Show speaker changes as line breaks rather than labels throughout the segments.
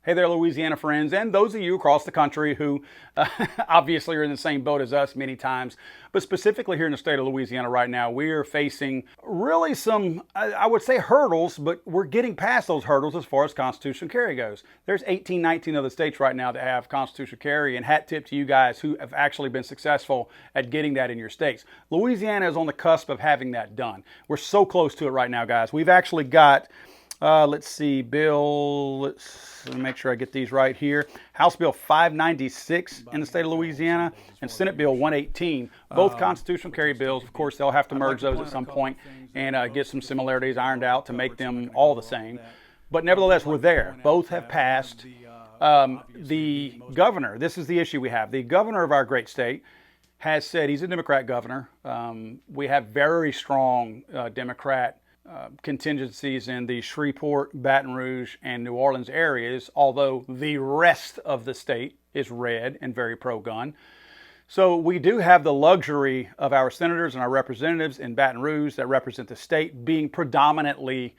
Hey there, Louisiana friends, and those of you across the country who obviously are in the same boat as us many times, but specifically here in the state of Louisiana right now, we are facing really some, I would say hurdles, but we're getting past those hurdles as far as constitutional carry goes. There's 18, 19 other states right now that have constitutional carry, and hat tip to you guys who have actually been successful at getting that in your states. Louisiana is on the cusp of having that done. We're so close to it right now, guys. We've actually got let's see, let me make sure I get these right here. House Bill 596 in the state of Louisiana and Senate Bill 118, both constitutional carry bills. Of course, they'll have to merge those at some point and get some similarities ironed out to make them all the same. But nevertheless, we're there. Both have passed. The governor, this is the issue we have. The governor of our great state has said he's a Democrat governor. We have very strong Democrat contingencies in the Shreveport, Baton Rouge, and New Orleans areas, although the rest of the state is red and very pro-gun. So we do have the luxury of our senators and our representatives in Baton Rouge that represent the state being predominantly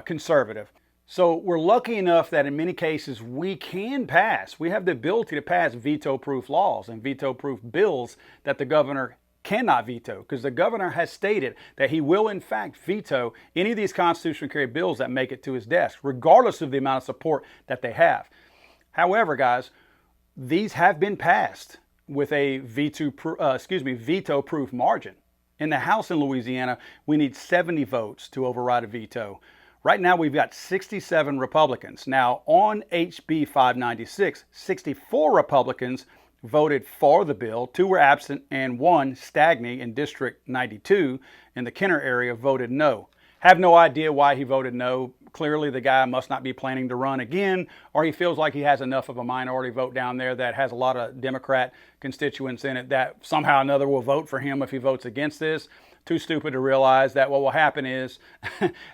conservative. So we're lucky enough that in many cases we can pass. We have the ability to pass veto-proof laws and veto-proof bills that the governor cannot veto, because the governor has stated that he will in fact veto any of these constitutional carry bills that make it to his desk, regardless of the amount of support that they have. However, guys, these have been passed with a veto-proof margin. In the House in Louisiana, we need 70 votes to override a veto. Right now, we've got 67 Republicans. Now, on HB 596, 64 Republicans voted for the bill, 2 were absent, and 1, Stagney in District 92 in the Kenner area, voted no. Have no idea why he voted no. Clearly the guy must not be planning to run again, or he feels like he has enough of a minority vote down there that has a lot of Democrat constituents in it that somehow or another will vote for him if he votes against this. Too stupid to realize that what will happen is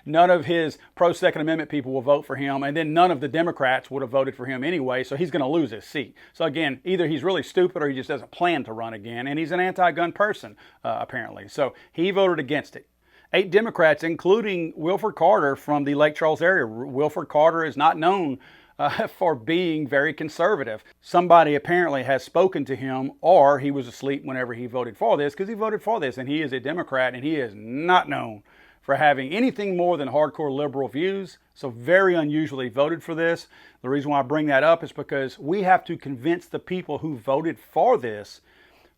none of his pro-Second Amendment people will vote for him, and then none of the Democrats would have voted for him anyway, so he's going to lose his seat. So again, either he's really stupid or he just doesn't plan to run again, and he's an anti-gun person, apparently. So he voted against it. 8 Democrats, including Wilford Carter from the Lake Charles area. Wilford Carter is not known for being very conservative. Somebody apparently has spoken to him, or he was asleep whenever he voted for this, because he voted for this, and he is a Democrat, and he is not known for having anything more than hardcore liberal views. So very unusually voted for this. The reason why I bring that up is because we have to convince the people who voted for this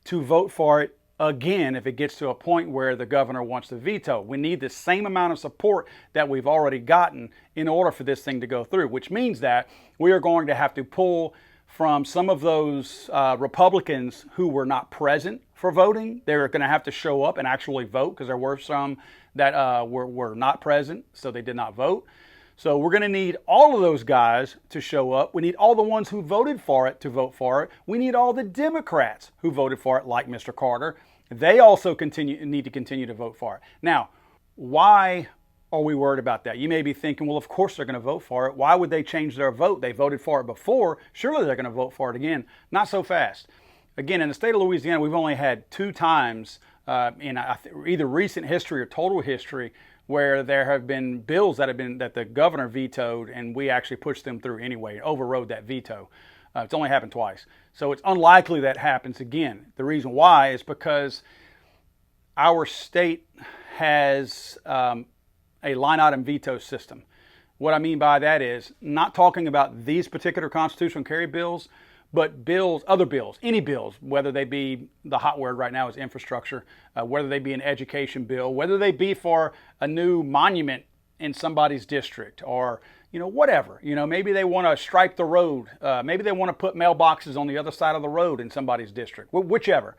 to vote for it again if it gets to a point where the governor wants to veto. We need the same amount of support that we've already gotten in order for this thing to go through, which means that we are going to have to pull from some of those Republicans who were not present for voting. They're going to have to show up and actually vote, because there were some that were not present, so they did not vote. So we're going to need all of those guys to show up. We need all the ones who voted for it to vote for it. We need all the Democrats who voted for it, like Mr. Carter. They also need to continue to vote for it. Now, why are we worried about that? You may be thinking, well, of course they're going to vote for it. Why would they change their vote? They voted for it before. Surely they're going to vote for it again. Not so fast. Again, in the state of Louisiana, we've only had 2 times in either recent history or total history where there have been bills that the governor vetoed, and we actually pushed them through anyway, overrode that veto. It's only happened twice. So it's unlikely that happens again. The reason why is because our state has a line item veto system. What I mean by that is not talking about these particular constitutional carry bills, but bills, other bills, any bills, whether they be, the hot word right now is infrastructure, whether they be an education bill, whether they be for a new monument in somebody's district, or whatever. Maybe they want to stripe the road. Maybe they want to put mailboxes on the other side of the road in somebody's district, whichever.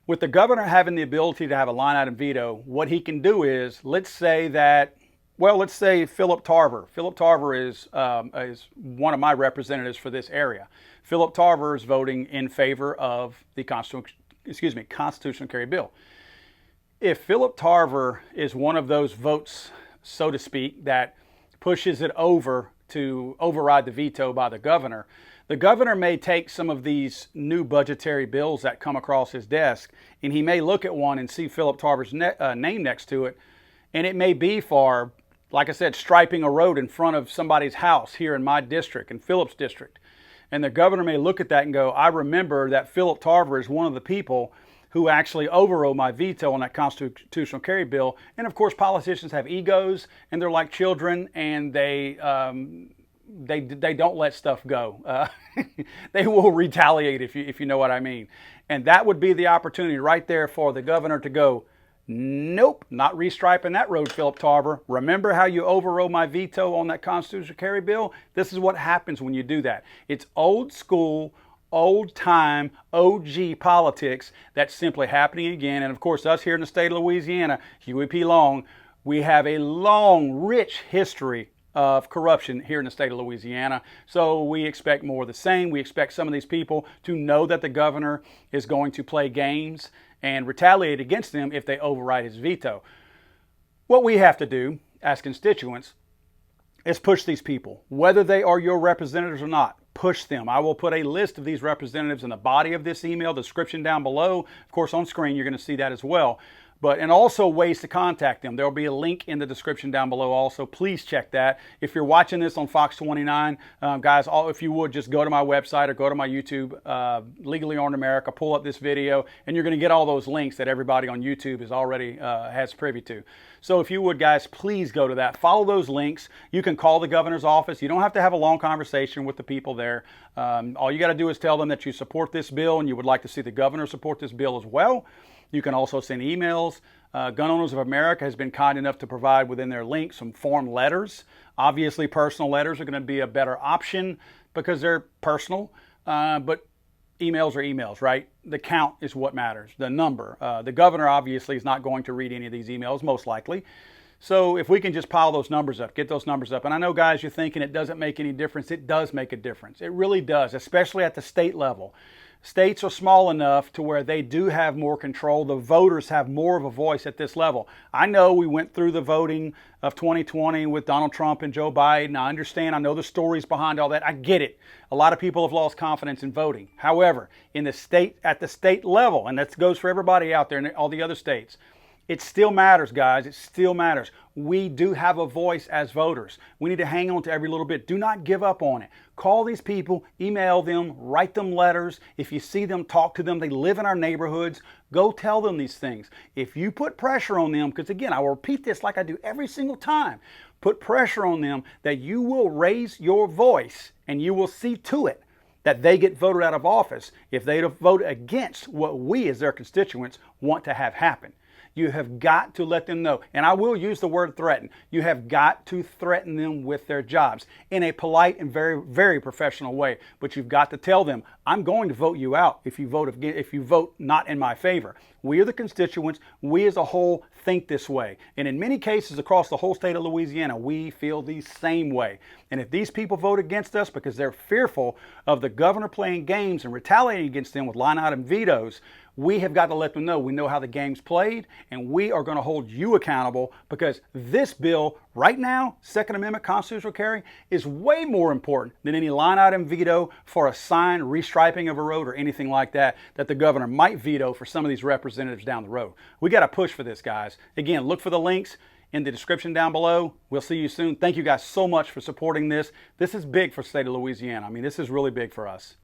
With the governor having the ability to have a line item veto, what he can do is, let's say Philip Tarver. Philip Tarver is one of my representatives for this area. Philip Tarver is voting in favor of the constitutional carry bill. If Philip Tarver is one of those votes, so to speak, that pushes it over to override the veto by the governor may take some of these new budgetary bills that come across his desk, and he may look at one and see Philip Tarver's name next to it, and it may be for like I said, striping a road in front of somebody's house here in my district, in Phillips district. And the governor may look at that and go, I remember that Philip Tarver is one of the people who actually overrode my veto on that constitutional carry bill. And of course, politicians have egos, and they're like children, and they don't let stuff go. They will retaliate, if you know what I mean. And that would be the opportunity right there for the governor to go, nope, not restriping that road, Philip Tarver. Remember how you overrode my veto on that constitutional carry bill? This is what happens when you do that. It's old school, old time, OG politics that's simply happening again. And of course, us here in the state of Louisiana, Huey P. Long, we have a long, rich history of corruption here in the state of Louisiana. So we expect more of the same. We expect some of these people to know that the governor is going to play games and retaliate against them if they override his veto. What we have to do as constituents is push these people, whether they are your representatives or not. Push them. I will put a list of these representatives in the body of this email description down below. Of course, on screen, you're going to see that as well. And also ways to contact them. There will be a link in the description down below also. Please check that. If you're watching this on Fox 29, guys, if you would, just go to my website or go to my YouTube, Legally Armed America, pull up this video, and you're going to get all those links that everybody on YouTube is already has privy to. So if you would, guys, please go to that. Follow those links. You can call the governor's office. You don't have to have a long conversation with the people there. All you got to do is tell them that you support this bill and you would like to see the governor support this bill as well. You can also send emails. Gun Owners of America has been kind enough to provide within their link some form letters. Obviously, personal letters are going to be a better option because they're personal, but emails are emails, right? The count is what matters, the number. The governor obviously is not going to read any of these emails, most likely. So if we can just pile those numbers up, get those numbers up. And I know, guys, you're thinking it doesn't make any difference. It does make a difference. It really does, especially at the state level. States are small enough to where they do have more control. The voters have more of a voice at this level. I know we went through the voting of 2020 with Donald Trump and Joe Biden. I understand. I know the stories behind all that. I get it. A lot of people have lost confidence in voting. However, at the state level, and that goes for everybody out there in all the other states, it still matters, guys. It still matters. We do have a voice as voters. We need to hang on to every little bit. Do not give up on it. Call these people, email them, write them letters. If you see them, talk to them. They live in our neighborhoods. Go tell them these things. If you put pressure on them, because again, I will repeat this like I do every single time, put pressure on them that you will raise your voice and you will see to it that they get voted out of office if they vote against what we as their constituents want to have happen. You have got to let them know, and I will use the word threaten. You have got to threaten them with their jobs in a polite and very, very professional way. But you've got to tell them, I'm going to vote you out if you vote not in my favor. We are the constituents. We as a whole think this way. And in many cases across the whole state of Louisiana, we feel the same way. And if these people vote against us because they're fearful of the governor playing games and retaliating against them with line item vetoes, we have got to let them know we know how the game's played, and we are going to hold you accountable because this bill right now, Second Amendment constitutional carry, is way more important than any line item veto for a sign restriping of a road or anything like that the governor might veto for some of these representatives down the road. We got to push for this, guys. Again, look for the links in the description down below. We'll see you soon. Thank you guys so much for supporting this. This is big for the state of Louisiana. I mean, this is really big for us.